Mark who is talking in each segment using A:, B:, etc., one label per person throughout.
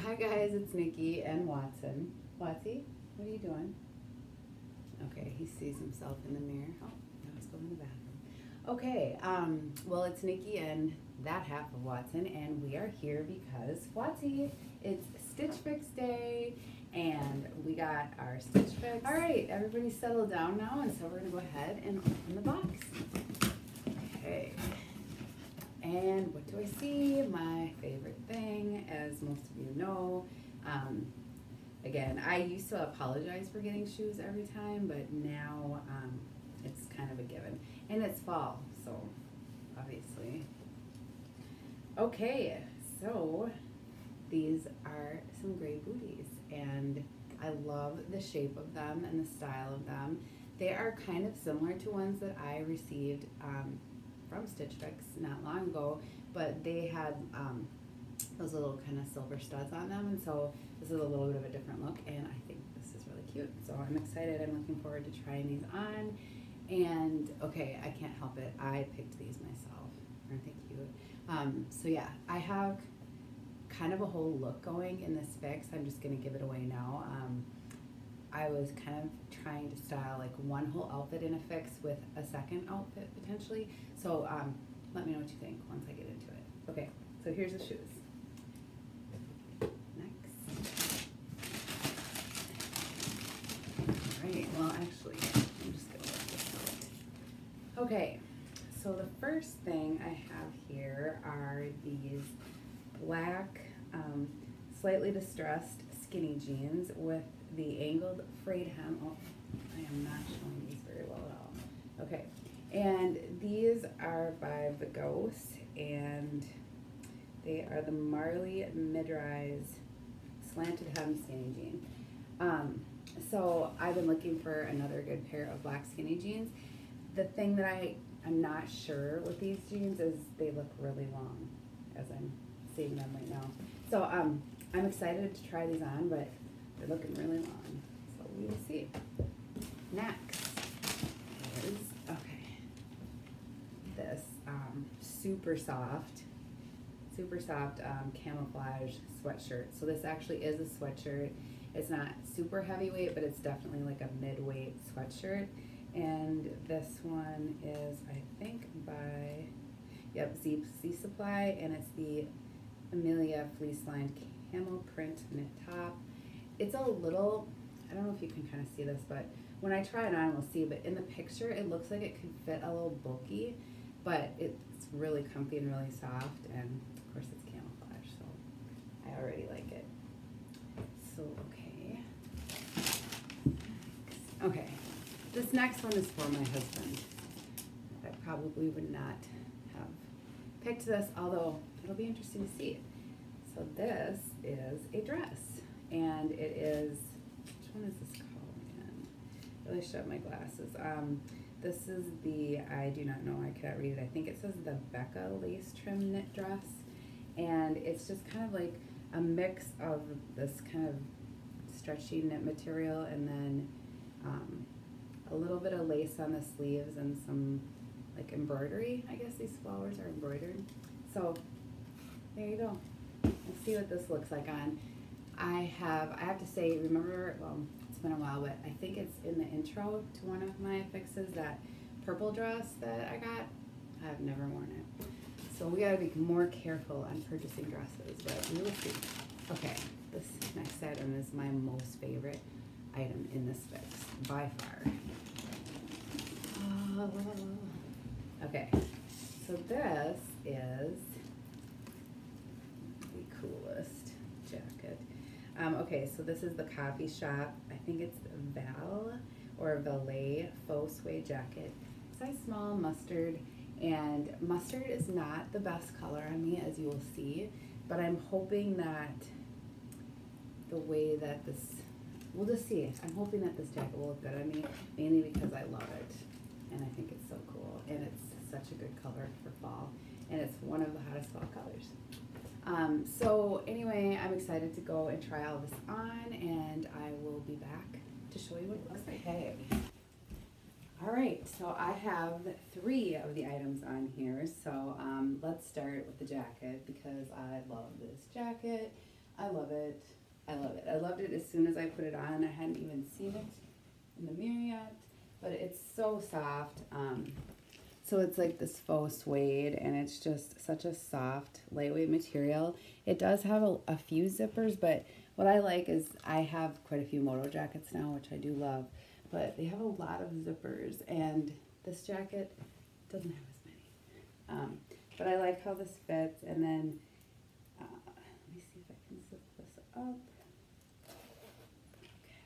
A: Hi guys, it's Nikki and Watson. Watsy, what are you doing? Okay, he sees himself in the mirror. Oh, now he's going to the bathroom. Okay, well it's Nikki and that half of Watson, and we are here because Watsy, it's Stitch Fix Day, and we got our Stitch Fix. All right, everybody settle down now, and so we're gonna go ahead and open the box. Okay. And what do I see? My favorite thing, as most of you know. Again, I used to apologize for getting shoes every time, but now it's kind of a given. And it's fall, so obviously. Okay, so these are some gray booties, and I love the shape of them and the style of them. They are kind of similar to ones that I received from Stitch Fix not long ago, but they had those little kind of silver studs on them, and so this is a little bit of a different look, and I think this is really cute. So I'm excited. I'm looking forward to trying these on. And okay, I can't help it. I picked these myself. Aren't they cute? So yeah, I have kind of a whole look going in this fix. I'm just gonna give it away now. I was kind of trying to style like one whole outfit in a fix with a second outfit potentially. So let me know what you think once I get into it. Okay, so here's the shoes. Next. All right, well actually, I'm just gonna let this out. Okay, so the first thing I have here are these black, slightly distressed skinny jeans with the angled frayed hem. Oh, I am not showing these very well at all. Okay, and these are by Vigos, and they are the Marley mid-rise slanted hem skinny jean. So I've been looking for another good pair of black skinny jeans. The thing that I'm not sure with these jeans is they look really long as I'm seeing them right now. So I'm excited to try these on, but they're looking really long, so we will see. Next is, okay, this super soft camouflage sweatshirt. So this actually is a sweatshirt. It's not super heavyweight, but it's definitely like a mid-weight sweatshirt. And this one is, I think, by, yep, Z Supply, and it's the Amelia fleece lined camel print knit top. It's a little, I don't know if you can kind of see this, but when I try it on, we'll see, but in the picture, it looks like it could fit a little bulky, but it's really comfy and really soft, and of course it's camouflage, so I already like it. So, okay. Okay, this next one is for my husband. I probably would not have picked this, although it'll be interesting to see. So this is a dress, and it is, which one is this called again? I really shut my glasses. This is the, I do not know, I cannot read it. I think it says the Becca lace trim knit dress, and it's just kind of like a mix of this kind of stretchy knit material, and then a little bit of lace on the sleeves and some like embroidery. I guess these flowers are embroidered. So there you go. Let's see what this looks like on. I have to say, remember, well, it's been a while, but I think it's in the intro to one of my fixes, that purple dress that I got. I've never worn it. So we gotta be more careful on purchasing dresses, but we will see. Okay, this next item is my most favorite item in this fix, by far. Okay, so this is the coolest jacket. Okay, so this is the Coffee Shop. I think it's Val or Valet faux suede jacket. Size small, mustard, and mustard is not the best color on me, as you will see, but I'm hoping that the way that this, we'll just see. I'm hoping that this jacket will look good on me, mainly because I love it, and I think it's so cool, and it's such a good color for fall, and it's one of the hottest fall colors. So anyway, I'm excited to go and try all this on, and I will be back to show you what it looks like. Okay. All right, so I have 3 of the items on here. So let's start with the jacket, because I love this jacket. I love it. I love it. I loved it as soon as I put it on. I hadn't even seen it in the mirror yet, but it's so soft. So it's like this faux suede, and it's just such a soft, lightweight material. It does have a few zippers, but what I like is I have quite a few moto jackets now, which I do love, but they have a lot of zippers, and this jacket doesn't have as many. But I like how this fits, and then let me see if I can zip this up.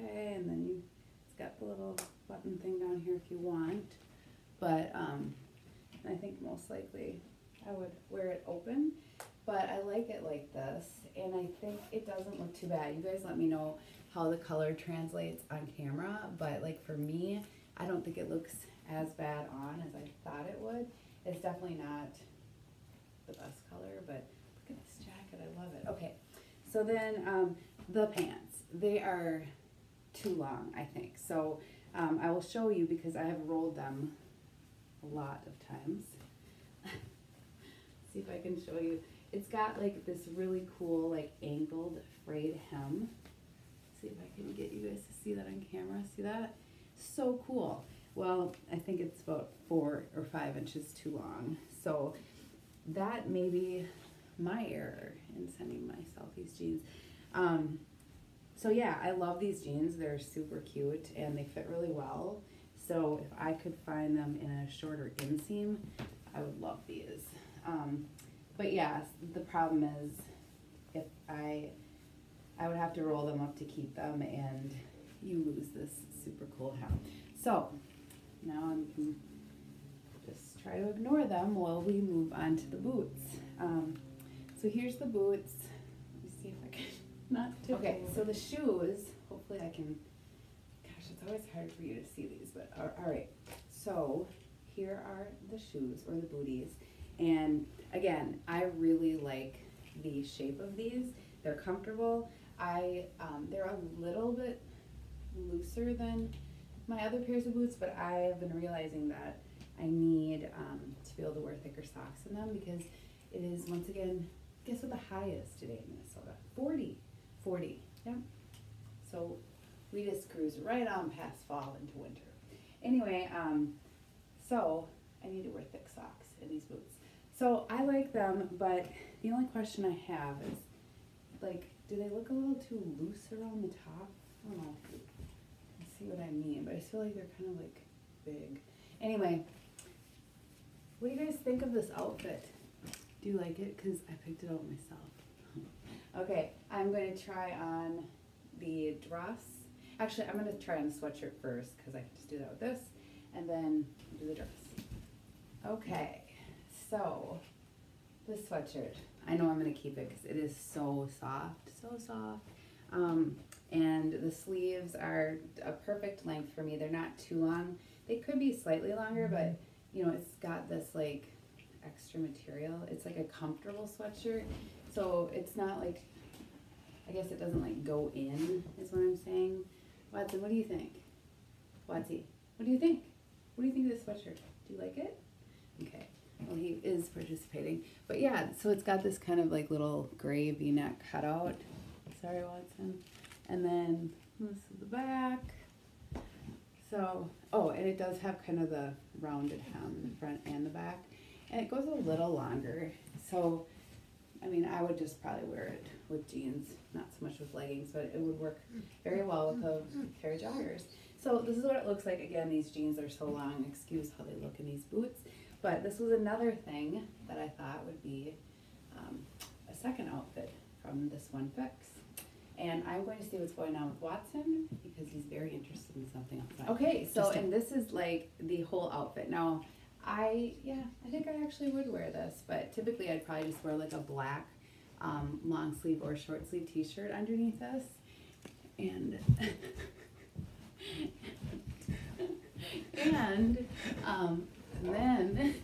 A: Okay, and then it's got the little button thing down here if you want, but I think most likely I would wear it open, but I like it like this, and I think it doesn't look too bad. You guys let me know how the color translates on camera, but like for me, I don't think it looks as bad on as I thought it would. It's definitely not the best color, but look at this jacket, I love it. Okay, so then the pants, they are too long, I think. So I will show you because I have rolled them a lot of times. See if I can show you. It's got like this really cool like angled frayed hem. See if I can get you guys to see that on camera. See that? So cool. Well, I think it's about 4 or 5 inches too long. So that may be my error in sending myself these jeans. So yeah, I love these jeans. They're super cute and they fit really well. So if I could find them in a shorter inseam, I would love these. But yeah, the problem is if I would have to roll them up to keep them, and you lose this super cool hem. So now I can just try to ignore them while we move on to the boots. So here's the boots. Let me see if I can not tip. Okay, so the shoes, hopefully I can, gosh, it's always hard for you to see these, but all right. So here are the shoes, or the booties. And again, I really like the shape of these. They're comfortable. They're a little bit looser than my other pairs of boots, but I have been realizing that I need to be able to wear thicker socks in them because it is, once again, guess what the high is today in Minnesota? 40, yep. So we just cruise right on past fall into winter. Anyway, so I need to wear thick socks in these boots. So I like them, but the only question I have is, like, do they look a little too loose around the top? I don't know if you can see what I mean, but I feel like they're kind of like big. Anyway, what do you guys think of this outfit? Do you like it? Because I picked it out myself. Okay, I'm going to try on the dress. Actually, I'm going to try on the sweatshirt first because I can just do that with this, and then do the dress. Okay, so this sweatshirt, I know I'm going to keep it because it is so soft, so soft. And the sleeves are a perfect length for me. They're not too long. They could be slightly longer, but you know, it's got this like extra material. It's like a comfortable sweatshirt. So it's not like, I guess it doesn't like go in, is what I'm saying. Watson, what do you think? Watsy, what do you think? What do you think of this sweatshirt? Do you like it? Okay. Well, he is participating. But yeah, so it's got this kind of like little gray V-neck cutout. Sorry, Watson. And then this is the back. So, oh, and it does have kind of the rounded hem in the front and the back. And it goes a little longer. So, I mean, I would just probably wear it with jeans, not so much with leggings, but it would work very well with a pair of joggers. So this is what it looks like. Again, these jeans are so long. Excuse how they look in these boots. But this was another thing that I thought would be a second outfit from this one fix. And I'm going to see what's going on with Watson because he's very interested in something else. Okay, so, and this is like the whole outfit. Now, I think I actually would wear this, but typically I'd probably just wear like a black long sleeve or short sleeve t-shirt underneath this. And and then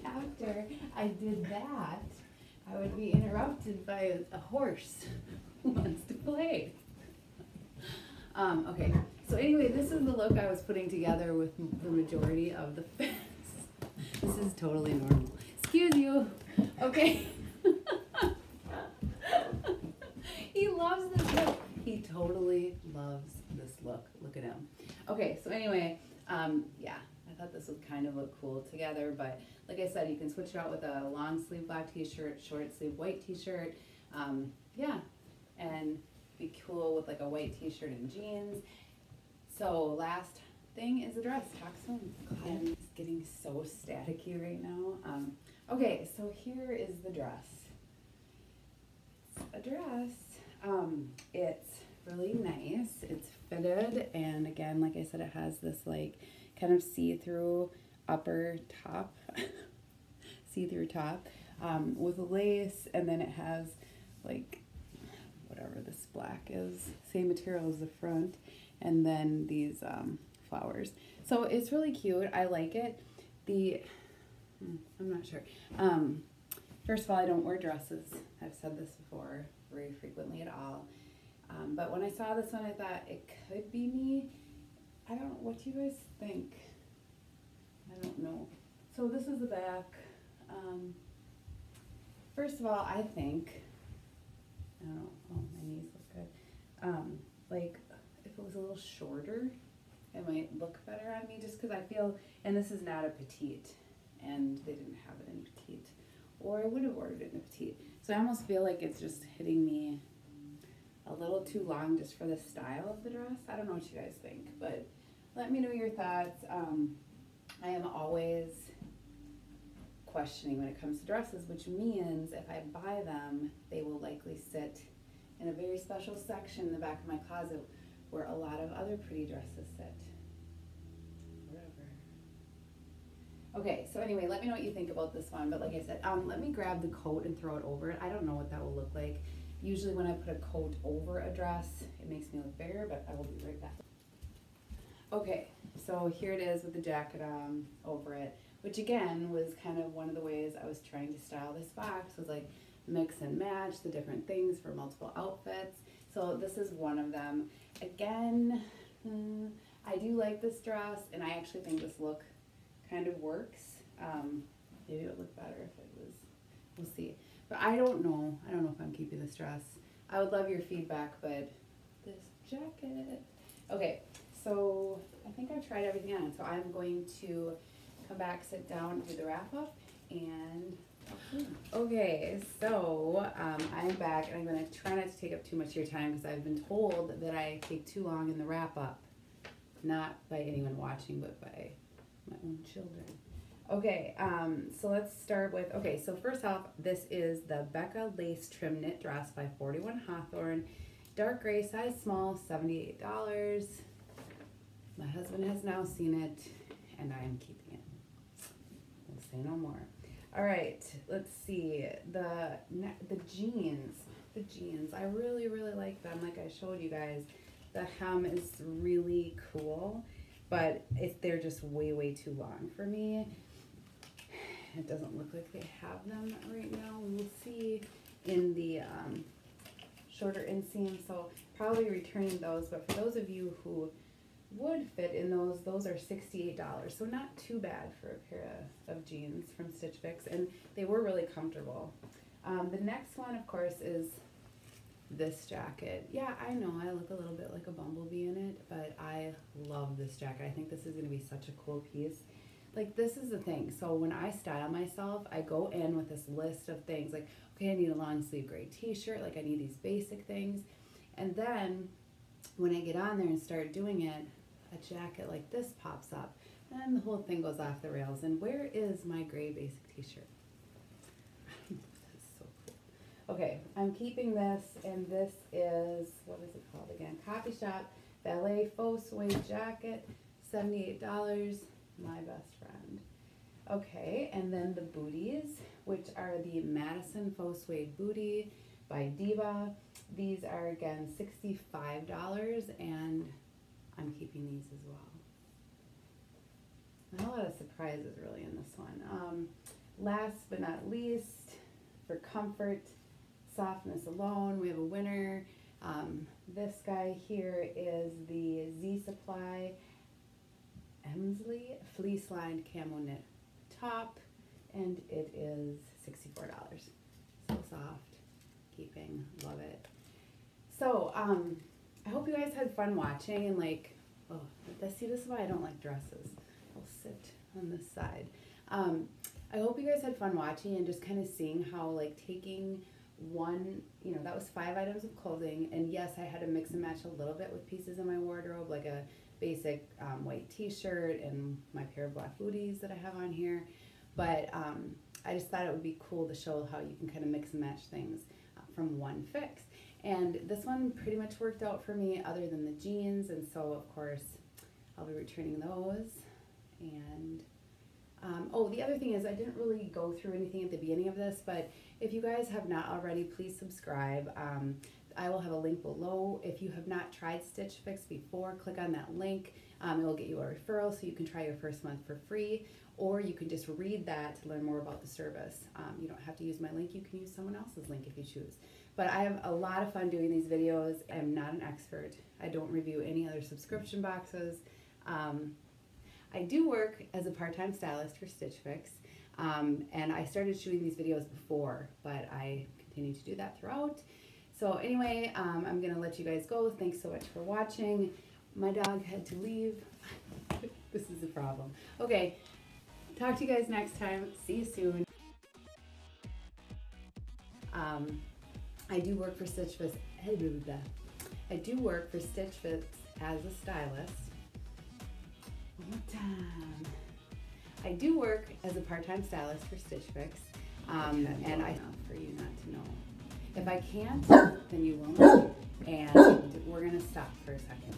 A: after I did that, I would be interrupted by a horse who wants to play. Okay, so anyway, this is the look I was putting together with the majority of the fits. This is totally normal. Excuse you. Okay. totally loves this look. Look at him. Okay, so anyway, yeah, I thought this would kind of look cool together, but like I said, you can switch it out with a long sleeve black t-shirt, short sleeve white t-shirt, yeah, and be cool with like a white t-shirt and jeans. So last thing is the dress. Talk soon. I'm just getting so staticky right now. Okay, so here is the dress. It's a dress. It's really nice. It's fitted, and again, like I said, it has this like kind of see-through upper top, see-through top, with lace, and then it has like whatever this black is, same material as the front, and then these flowers. So it's really cute. I like it. I'm not sure. First of all, I don't wear dresses. I've said this before very frequently at all. But when I saw this one, I thought it could be me. I don't know. What do you guys think? I don't know. So this is the back. First of all, I think, I don't know, oh, my knees look good. Like, if it was a little shorter, it might look better on me, just because I feel, and this is not a petite, and they didn't have it in petite, or I would have ordered it in a petite. So I almost feel like it's just hitting me a little too long just for the style of the dress. I don't know what you guys think, but let me know your thoughts. I am always questioning when it comes to dresses, which means if I buy them, they will likely sit in a very special section in the back of my closet where a lot of other pretty dresses sit. Whatever. Okay, so anyway, let me know what you think about this one. But like I said, let me grab the coat and throw it over it. I don't know what that will look like. Usually when I put a coat over a dress, it makes me look bigger, but I will be right back. Okay, so here it is with the jacket over it, which again was kind of one of the ways I was trying to style this box, was like mix and match the different things for multiple outfits. So this is one of them. Again, I do like this dress, and I actually think this look kind of works. Maybe it would look better if it was, we'll see. But I don't know if I'm keeping this dress. I would love your feedback, but this jacket. Okay, so I think I've tried everything on, so I'm going to come back, sit down, do the wrap up, and okay, so I'm back, and I'm going to try not to take up too much of your time because I've been told that I take too long in the wrap up. Not by anyone watching, but by my own children. Okay, so let's start with, okay, so first off, this is the Becca Lace Trim Knit Dress by 41 Hawthorne. Dark gray, size small, $78. My husband has now seen it, and I am keeping it. We'll say no more. All right, let's see, the jeans. The jeans, I really, really like them, like I showed you guys. The hem is really cool, but they're just way, way too long for me. It doesn't look like they have them right now. We'll see in the shorter inseam, so probably returning those. But for those of you who would fit in those are $68. So not too bad for a pair of jeans from Stitch Fix, and they were really comfortable. The next one, of course, is this jacket. Yeah, I know I look a little bit like a bumblebee in it, but I love this jacket. I think this is going to be such a cool piece. Like, this is the thing. So when I style myself, I go in with this list of things. Like, okay, I need a long sleeve gray t-shirt. Like, I need these basic things. And then when I get on there and start doing it, a jacket like this pops up. And the whole thing goes off the rails. And where is my gray basic t-shirt? That's so cool. Okay, I'm keeping this. And this is, what is it called again? Copy Shop Ballet Faux Suede Jacket, $78. My best friend. Okay, and then the booties, which are the Madison Faux Suede Booty by Diva. These are again $65, and I'm keeping these as well. Not a lot of surprises really in this one. Last but not least, for comfort, softness alone, we have a winner. This guy here is the Z Supply Emsley fleece lined camo knit top, and it is $64. So soft, keeping, love it. So I hope you guys had fun watching and like, oh, see, this is why I don't like dresses. I'll sit on this side. I hope you guys had fun watching and just kind of seeing how like taking one, you know, that was 5 items of clothing, and yes, I had to mix and match a little bit with pieces in my wardrobe, like a basic white t-shirt and my pair of black booties that I have on here, but I just thought it would be cool to show how you can kind of mix and match things from one fix. And this one pretty much worked out for me other than the jeans, and so of course I'll be returning those. And oh, the other thing is I didn't really go through anything at the beginning of this, but if you guys have not already, please subscribe. I will have a link below. If you have not tried Stitch Fix before, click on that link. It will get you a referral so you can try your first month for free, or you can just read that to learn more about the service. You don't have to use my link. You can use someone else's link if you choose. But I have a lot of fun doing these videos. I'm not an expert. I don't review any other subscription boxes. I do work as a part-time stylist for Stitch Fix, and I started shooting these videos before, but I continue to do that throughout. So anyway, I'm going to let you guys go. Thanks so much for watching. My dog had to leave. This is a problem. Okay, talk to you guys next time. See you soon. I do work for Stitch Fix. I do work for Stitch Fix as a stylist. One more time. I do work as a part-time stylist for Stitch Fix, and I for you not to know. If I can't, then you will know. And we're gonna stop for a second.